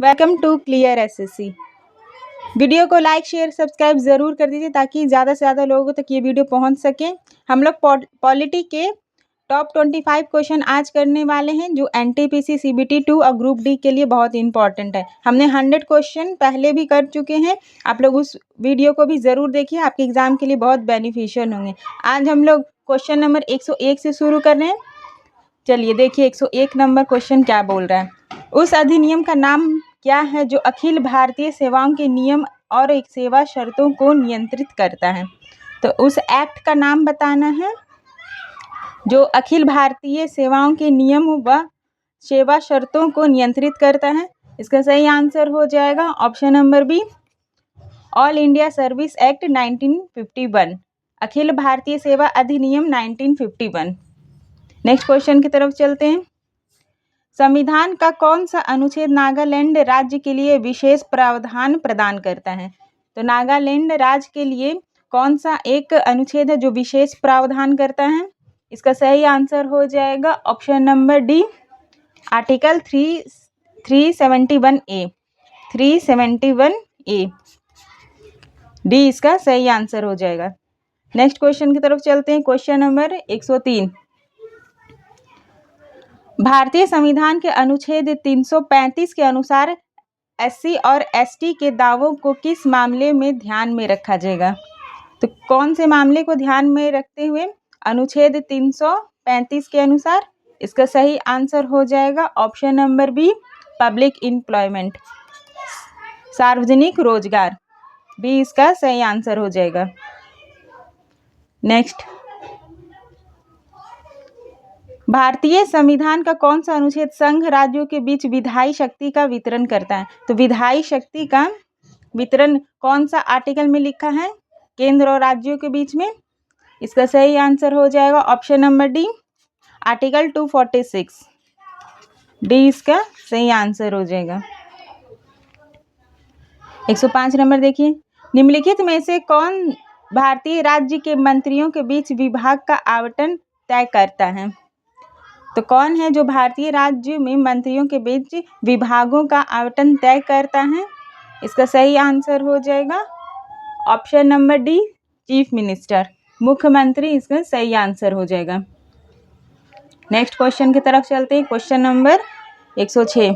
Welcome to clear SSC. Video को like share subscribe ज़रूर कर दीजिए ताकि ज़्यादा से ज़्यादा लोगों तक ये वीडियो पहुंच सके। हम लोग पॉलिटी के टॉप 25 क्वेश्चन आज करने वाले हैं जो एनटीपीसी सीबीटी 2 और ग्रुप डी के लिए बहुत इंपॉर्टेंट है। हमने 100 क्वेश्चन पहले भी कर चुके हैं। आप लोग उस वीडियो को भी ज़रूर देखिए, आपके एग्ज़ाम के लिए बहुत बेनिफिशियल होंगे। आज हम लोग क्वेश्चन नंबर 101 से शुरू कर रहे हैं। चलिए देखिए 101 नंबर क्वेश्चन क्या बोल रहा है। उस अधिनियम का नाम क्या है जो अखिल भारतीय सेवाओं के नियम और एक सेवा शर्तों को नियंत्रित करता है। तो उस एक्ट का नाम बताना है जो अखिल भारतीय सेवाओं के नियम व सेवा शर्तों को नियंत्रित करता है। इसका सही आंसर हो जाएगा option number B, all India service act 1951, अखिल भारतीय सेवा अधिनियम 1951। नेक्स्ट क्वेश्चन की तरफ चलते हैं। संविधान का कौन सा अनुच्छेद नागालैंड राज्य के लिए विशेष प्रावधान प्रदान करता है। तो नागालैंड राज्य के लिए कौन सा एक अनुच्छेद है जो विशेष प्रावधान करता है। इसका सही आंसर हो जाएगा option number D, article 371A 371A D इसका सही आंसर हो जाएगा। नेक्स्ट क्वेश्चन की तरफ चलते हैं। Question number 103। भारतीय संविधान के अनुच्छेद 335 के अनुसार एससी और एसटी के दावों को किस मामले में ध्यान में रखा जाएगा। तो कौन से मामले को ध्यान में रखते हुए अनुच्छेद 335 के अनुसार। इसका सही आंसर हो जाएगा option number B, public employment, सार्वजनिक रोजगार, बी इसका सही आंसर हो जाएगा। नेक्स्ट, भारतीय संविधान का कौन सा अनुच्छेद संघ राज्यों के बीच विधायी शक्ति का वितरण करता है। तो विधायी शक्ति का वितरण कौन सा आर्टिकल में लिखा है केंद्र और राज्यों के बीच में। इसका सही आंसर हो जाएगा option number D, article 246, D इसका सही आंसर हो जाएगा। 105 नंबर देखिए, निम्नलिखित में से कौन भारतीय राज्य के मंत्रियों के बीच विभाग का आवंटन तय करता है। तो कौन है जो भारतीय राज्य में मंत्रियों के बीच विभागों का आवंटन तय करता है। इसका सही आंसर हो जाएगा option number D, chief minister, मुख्यमंत्री इसका सही आंसर हो जाएगा। नेक्स्ट क्वेश्चन की तरफ चलते हैं। Question number 106।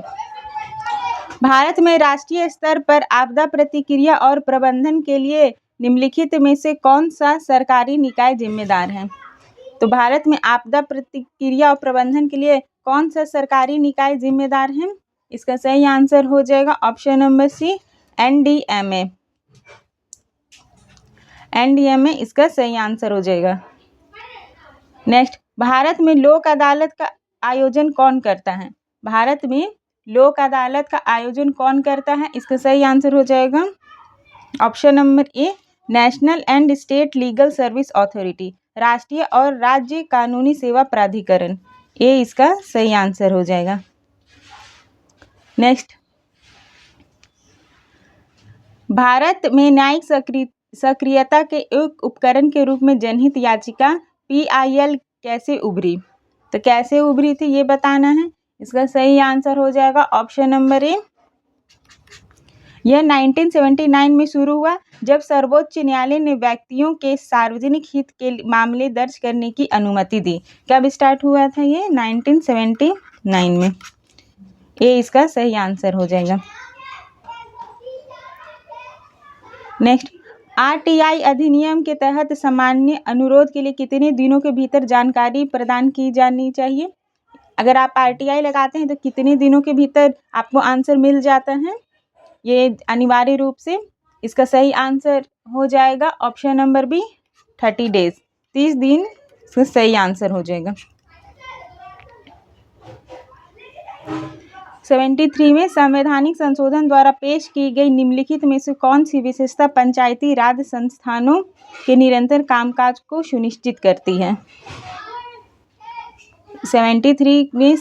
भारत में राष्ट्रीय स्तर पर आपदा प्रतिक्रिया और प्रबंधन के लिए निम्नलिखित में से कौन सा सरकारी निकाय जिम्मेदार है। तो भारत में आपदा प्रतिक्रिया और प्रबंधन के लिए कौन सा सरकारी निकाय जिम्मेदार है। इसका सही आंसर हो जाएगा option number C, NDMA, NDMA इसका सही आंसर हो जाएगा। नेक्स्ट, भारत में लोक अदालत का आयोजन कौन करता है। भारत में लोक अदालत का आयोजन कौन करता है। इसका सही आंसर हो जाएगा option number A, national and state legal service authority, राष्ट्रीय और राज्य कानूनी सेवा प्राधिकरण, ये इसका सही आंसर हो जाएगा। नेक्स्ट, भारत में न्यायिक सक्रियता के एक उपकरण के रूप में जनहित याचिका PIL कैसे उभरी। तो कैसे उभरी थी ये बताना है। इसका सही आंसर हो जाएगा ऑप्शन नंबर ए, यह 1979 में शुरू हुआ जब सर्वोच्च न्यायालय ने व्यक्तियों के सार्वजनिक हित के मामले दर्ज करने की अनुमति दी। कब स्टार्ट हुआ था ये 1979 में, ये इसका सही आंसर हो जाएगा। नेक्स्ट, RTI अधिनियम के तहत सामान्य अनुरोध के लिए कितने दिनों के भीतर जानकारी प्रदान की जानी चाहिए। अगर आप RTI लगाते हैं तो कितने दिनों के भीतर आपको आंसर मिल जाता है ये अनिवार्य रूप से। इसका सही आंसर हो जाएगा ऑप्शन नंबर बी, 30 डेज, 30 दिन इसका सही आंसर हो जाएगा। 73 में संवैधानिक संशोधन द्वारा पेश की गई निम्नलिखित में से कौन सी विशेषता पंचायती राज संस्थानों के निरंतर कामकाज को सुनिश्चित करती है। 73 में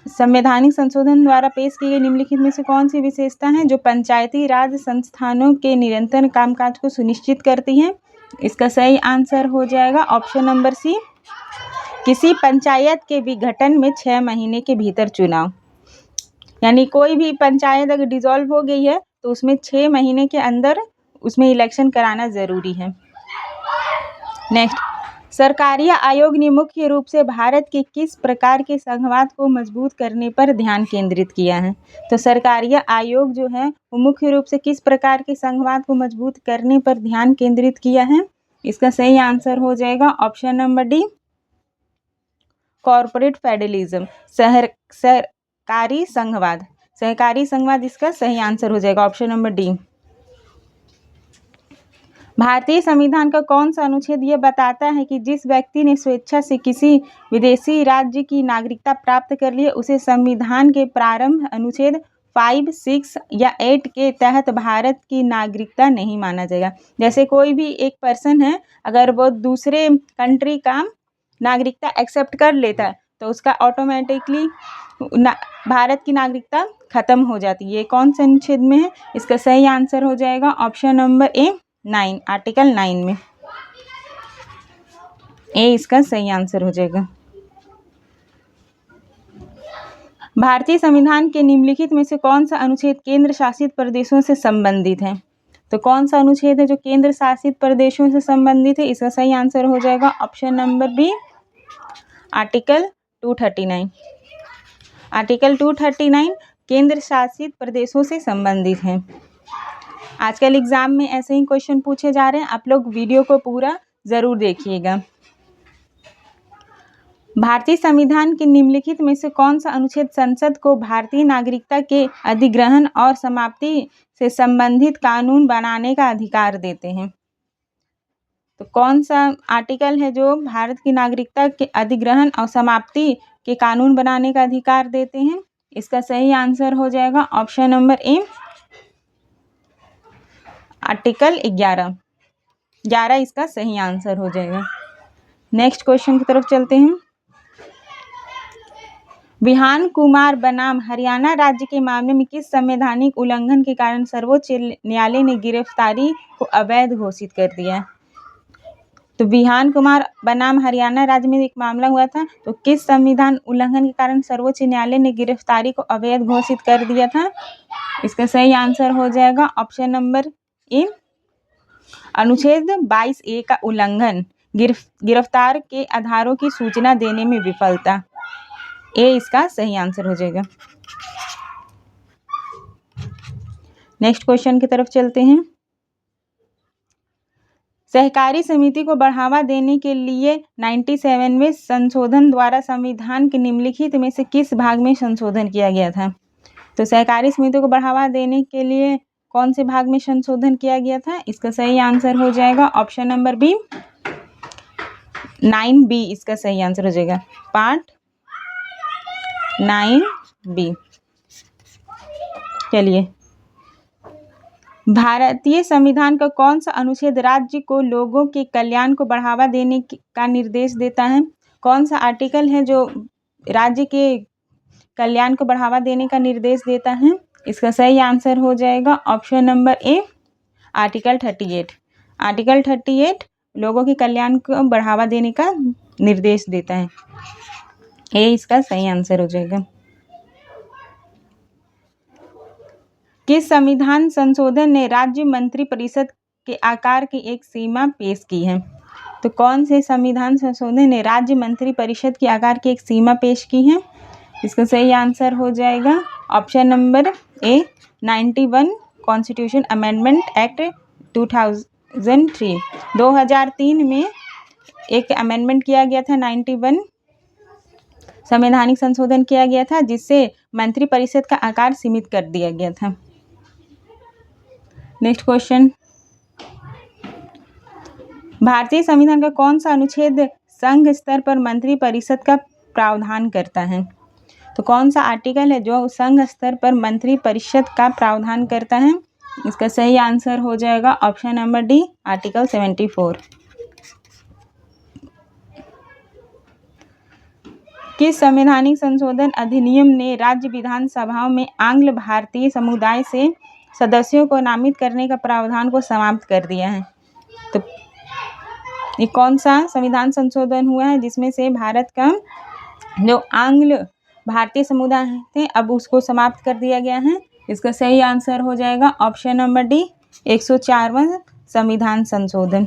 संवैधानिक संशोधन द्वारा पेश की गई निम्नलिखित में से कौन सी विशेषता है जो पंचायती राज संस्थानों के निरंतर कामकाज को सुनिश्चित करती है। इसका सही आंसर हो जाएगा ऑप्शन नंबर सी, किसी पंचायत के विघटन में 6 महीने के भीतर चुनाव। यानी कोई भी पंचायत अगर डिसॉल्व हो गई है तो उसमें 6 महीने के अंदर उसमें इलेक्शन कराना ज़रूरी है। नेक्स्ट, सरकारीय आयोग ने मुख्य रूप से भारत के किस प्रकार के संघवाद को मजबूत करने पर ध्यान केंद्रित किया है? तो सरकारीय आयोग जो है वो मुख्य रूप से किस प्रकार के संघवाद को मजबूत करने पर ध्यान केंद्रित किया है? इसका सही आंसर हो जाएगा option number D, corporate federalism, सहकारी संघवाद। सहकारी संघवाद इसका सही आंसर हो जाएगा ऑप्शन नंबर डी। भारतीय संविधान का कौन सा अनुच्छेद यह बताता है कि जिस व्यक्ति ने स्वेच्छा से किसी विदेशी राज्य की नागरिकता प्राप्त कर ली उसे संविधान के प्रारंभ अनुच्छेद 5, 6 या 8 के तहत भारत की नागरिकता नहीं माना जाएगा। जैसे कोई भी एक पर्सन है, अगर वो दूसरे कंट्री का नागरिकता एक्सेप्ट कर लेता है तो उसका ऑटोमेटिकली भारत की नागरिकता खत्म हो जाती है। ये कौन से अनुच्छेद में है? इसका सही आंसर हो जाएगा ऑप्शन नंबर ए, 9, आर्टिकल 9 में। ए इसका सही आंसर हो जाएगा। भारतीय संविधान के निम्नलिखित में से कौन सा अनुच्छेद केंद्र शासित प्रदेशों से संबंधित है? तो कौन सा अनुच्छेद है जो केंद्र शासित प्रदेशों से संबंधित है? इसका सही आंसर हो जाएगा option number B, article 239। Article 239 केंद्र शासित प्रदेशों से संबंधित है। आजकल एग्जाम में ऐसे ही क्वेश्चन पूछे जा रहे हैं, आप लोग वीडियो को पूरा जरूर देखिएगा। भारतीय संविधान के निम्नलिखित में से कौन सा अनुच्छेद संसद को भारतीय नागरिकता के अधिग्रहण और समाप्ति से संबंधित कानून बनाने का अधिकार देते हैं? तो कौन सा आर्टिकल है जो भारत की नागरिकता के अधिग्रहण और समाप्ति के कानून बनाने का अधिकार देते हैं? इसका सही आंसर हो जाएगा ऑप्शन नंबर ए, आर्टिकल 11 इसका सही आंसर हो जाएगा। नेक्स्ट क्वेश्चन की तरफ चलते हैं। विहान कुमार बनाम हरियाणा राज्य के मामले में किस संवैधानिक उल्लंघन के कारण सर्वोच्च न्यायालय ने गिरफ्तारी को अवैध घोषित कर दिया? तो विहान कुमार बनाम हरियाणा राज्य में एक मामला हुआ था, तो किस संविधान उल्लंघन के कारण सर्वोच्च न्यायालय ने गिरफ्तारी को अवैध घोषित कर दिया था? इसका सही आंसर हो जाएगा ऑप्शन नंबर ए, अनुच्छेद 22A का उल्लंघन, गिरफ्तार के आधारों की सूचना देने में विफलता। ए इसका सही आंसर हो जाएगा। नेक्स्ट क्वेश्चन की तरफ चलते हैं। सहकारी समिति को बढ़ावा देने के लिए 97वें संशोधन द्वारा संविधान के निम्नलिखित में से किस भाग में संशोधन किया गया था? तो सहकारी समिति को बढ़ावा देने के लिए कौन से भाग में संशोधन किया गया था? इसका सही आंसर हो जाएगा ऑप्शन नंबर बी, 9B इसका सही आंसर हो जाएगा, पार्ट 9B। चलिए, भारतीय संविधान का कौन सा अनुच्छेद राज्य को लोगों के कल्याण को बढ़ावा देने का निर्देश देता है? कौन सा आर्टिकल है जो राज्य के कल्याण को बढ़ावा देने का निर्देश देता है? इसका सही आंसर हो जाएगा ऑप्शन नंबर ए, आर्टिकल 38। आर्टिकल 38 लोगों के कल्याण को बढ़ावा देने का निर्देश देता है। ए इसका सही आंसर हो जाएगा। किस संविधान संशोधन ने राज्य मंत्रिपरिषद के आकार की एक सीमा पेश की है? तो कौन से संविधान संशोधन ने राज्य मंत्रिपरिषद के आकार की एक सीमा पेश की है? इसका सही आंसर हो जाएगा ऑप्शन नंबर ए, 91 कॉन्स्टिट्यूशन अमेंडमेंट एक्ट 2003। 2003 में एक अमेंडमेंट किया गया था, 91 संवैधानिक संशोधन किया गया था जिससे मंत्रिपरिषद का आकार सीमित कर दिया गया था। नेक्स्ट क्वेश्चन, भारतीय संविधान का कौन सा अनुच्छेद संघ स्तर पर मंत्रिपरिषद का प्रावधान करता है? तो कौन सा आर्टिकल है जो संघ स्तर पर मंत्रिपरिषद का प्रावधान करता है? इसका सही आंसर हो जाएगा ऑप्शन नंबर डी, आर्टिकल 74। किस संवैधानिक संशोधन अधिनियम ने राज्य विधानसभाओं में आंग्ल भारतीय समुदाय से सदस्यों को नामित करने का प्रावधान को समाप्त कर दिया है? तो ये कौन सा संविधान संशोधन हुआ है जिसमें से भारत का जो आंग्ल भारतीय समुदाय थे, अब उसको समाप्त कर दिया गया है। इसका सही आंसर हो जाएगा ऑप्शन नंबर डी 104वां संविधान संशोधन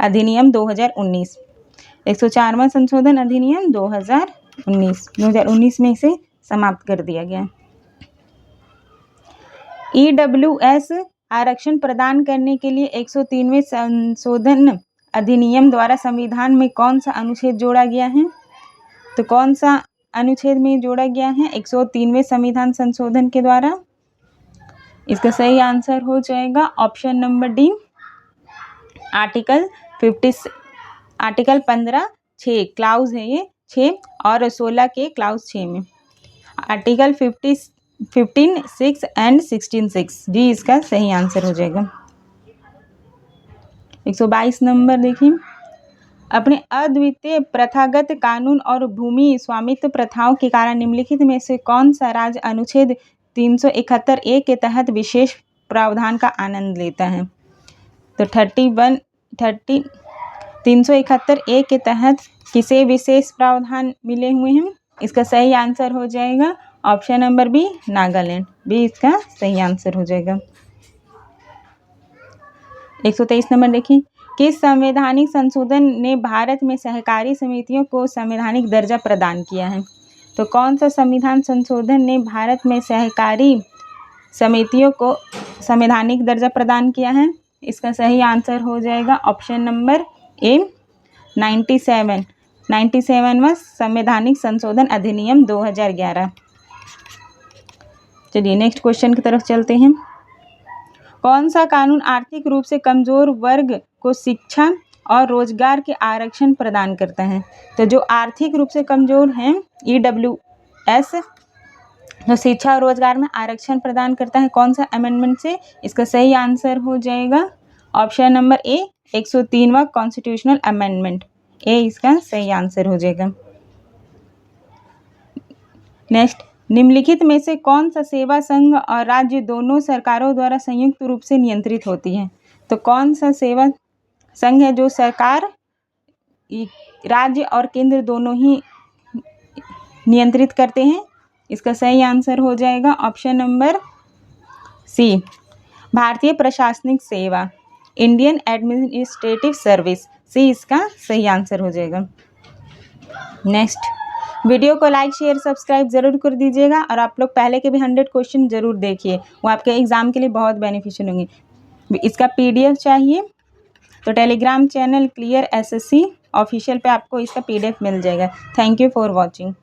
अधिनियम 2019। 104वां संशोधन अधिनियम 2019 में इसे समाप्त कर दिया गया। EWS आरक्षण प्रदान करने के लिए 103वें संशोधन अधिनियम द्वारा संविधान में कौन सा अनुच्छेद जोड़ा गया है? तो कौन सा अनुच्छेद में जोड़ा गया है 103वें संविधान संशोधन के द्वारा? इसका सही आंसर हो जाएगा option number D article 15 6 clause है ये 6 और 16 के क्लाउज 6 में आर्टिकल 15 6 एंड 16 6 जी इसका सही आंसर हो जाएगा। 122 नंबर देखिए, अपने अद्वितीय प्रथागत कानून और भूमि स्वामित्व प्रथाओं के कारण निम्नलिखित में से कौन सा राज्य अनुच्छेद 371A के तहत विशेष प्रावधान का आनंद लेता है? तो 371A के तहत किसे विशेष प्रावधान मिले हुए हैं? इसका सही आंसर हो जाएगा option number B Nagaland, B इसका सही आंसर हो जाएगा। 123 नंबर देखिए, किस संवैधानिक संशोधन ने भारत में सहकारी समितियों को संवैधानिक दर्जा प्रदान किया है? तो कौन सा संविधान संशोधन ने भारत में सहकारी समितियों को संवैधानिक दर्जा प्रदान किया है? इसका सही आंसर हो जाएगा ऑप्शन नंबर ए 97वां संवैधानिक संशोधन अधिनियम 2011। चलिए नेक्स्ट क्वेश्चन की तरफ चलते हैं। कौन सा कानून आर्थिक रूप से कमजोर वर्ग को शिक्षा और रोजगार के आरक्षण प्रदान करता है? तो जो आर्थिक रूप से कमजोर हैं EWS जो शिक्षा और रोजगार में आरक्षण प्रदान करता है कौन सा अमेंडमेंट से? इसका सही आंसर हो जाएगा ऑप्शन नंबर ए 103वां कॉन्स्टिट्यूशनल अमेंडमेंट, ए इसका सही आंसर हो जाएगा। नेक्स्ट, निम्नलिखित में से कौन सा सेवा संघ और राज्य दोनों सरकारों द्वारा संयुक्त रूप से नियंत्रित होती है? तो कौन सा सेवा संघ है जो सरकार, राज्य और केंद्र दोनों ही नियंत्रित करते हैं? इसका सही आंसर हो जाएगा ऑप्शन नंबर सी भारतीय प्रशासनिक सेवा, इंडियन एडमिनिस्ट्रेटिव सर्विस, सी इसका सही आंसर हो जाएगा। नेक्स्ट, वीडियो को लाइक शेयर सब्सक्राइब ज़रूर कर दीजिएगा और आप लोग पहले के भी 100 क्वेश्चन ज़रूर देखिए, वो आपके एग्ज़ाम के लिए बहुत बेनिफिशियल होंगे। इसका PDF चाहिए तो Telegram channel clear SSC official पे आपको इसका PDF मिल जाएगा। Thank you for watching.